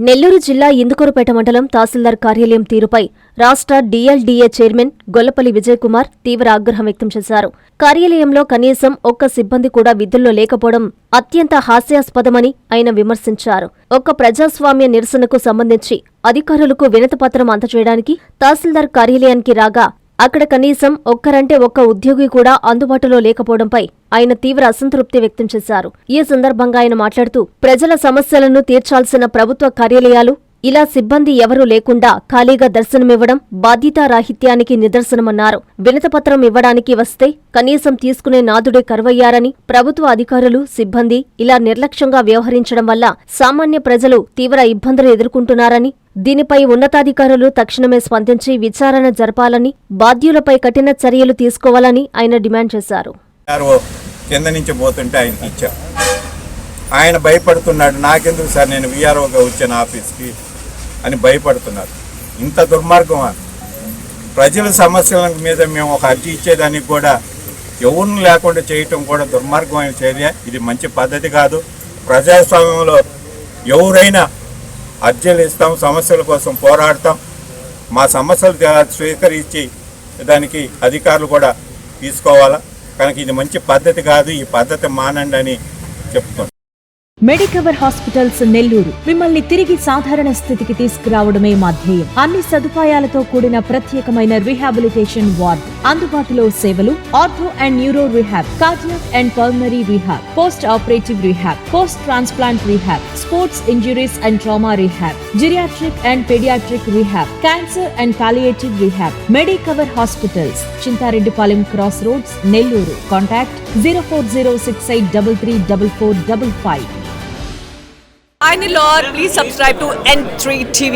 నెల్లూరు జిల్లా ఇందుకూరుపేట మండలం తహసీల్దార్ కార్యాలయం తీరుపై రాష్ట్ర డీఎల్డీఏ చైర్మన్ గొల్లపల్లి విజయకుమార్ తీవ్ర ఆగ్రహం వ్యక్తం చేశారు. కార్యాలయంలో కనీసం ఒక్క సిబ్బంది కూడా విధుల్లో లేకపోవడం అత్యంత హాస్యాస్పదమని ఆయన విమర్శించారు. ఒక్క ప్రజాస్వామ్య నిరసనకు సంబంధించి అధికారులకు వినతిపత్రం అందజేయడానికి తహసీల్దార్ కార్యాలయానికి రాగా అక్కడ కనీసం ఒక్కరంటే ఒక్క ఉద్యోగి కూడా అందుబాటులో లేకపోవడంపై ఆయన తీవ్ర అసంతృప్తి వ్యక్తం చేశారు. ఈ సందర్భంగా ఆయన మాట్లాడుతూ ప్రజల సమస్యలను తీర్చాల్సిన ప్రభుత్వ కార్యాలయాలు ఇలా సిబ్బంది ఎవరూ లేకుండా ఖాళీగా దర్శనమివ్వడం బాధ్యతారాహిత్యానికి నిదర్శనమన్నారు. వినతిపత్రం ఇవ్వడానికి వస్తే కనీసం తీసుకునే నాదుడే కరువయ్యారని, ప్రభుత్వ అధికారులు, సిబ్బంది ఇలా నిర్లక్ష్యంగా వ్యవహరించడం వల్ల సామాన్య ప్రజలు తీవ్ర ఇబ్బందులు ఎదుర్కొంటున్నారని, దీనిపై ఉన్నతాధికారులు తక్షణమే స్పందించి విచారణ జరపాలని, బాధ్యులపై కఠిన చర్యలు తీసుకోవాలని ఆయన డిమాండ్ చేశారు. కింద నుంచి పోతుంటే ఆయనకి ఇచ్చాం. ఆయన భయపడుతున్నాడు, నాకెందుకు సార్ నేను వీఆర్ఓగా వచ్చాను ఆఫీస్కి అని భయపడుతున్నారు. ఇంత దుర్మార్గమా? ప్రజల సమస్యల మీద మేము ఒక అర్జీ ఇచ్చేదానికి కూడా ఎవరిని లేకుండా చేయటం కూడా దుర్మార్గమైన చర్య. ఇది మంచి పద్ధతి కాదు. ప్రజాస్వామ్యంలో ఎవరైనా అర్జీలు ఇస్తాం, సమస్యల కోసం పోరాడతాం, మా సమస్యలు స్వీకరించి దానికి అధికారులు కూడా తీసుకోవాలా. కనుక ఇది మంచి పద్ధతి కాదు, ఈ పద్ధతి మానండి అని చెప్తున్నాం. మెడికవర్ హాస్పిటల్స్ నెల్లూరు మిమ్మల్ని తిరిగి సాధారణ స్థితికి తీసుకురావడమే మా ధ్యేయం. అన్ని సదుపాయాలతో కూడిన ప్రత్యేకమైన రీహాబిలిటేషన్ వార్డ్, అందుబాటులో సేవలు ortho and neuro rehab, cardiac and pulmonary rehab, post operative rehab, post transplant rehab, sports injuries and trauma rehab, geriatric and paediatric rehab, cancer and palliative rehab. Medicover hospitals, Chintareddypalem cross roads, Nellore. Contact 0406833455. Hi Nilor, please subscribe to N3 TV.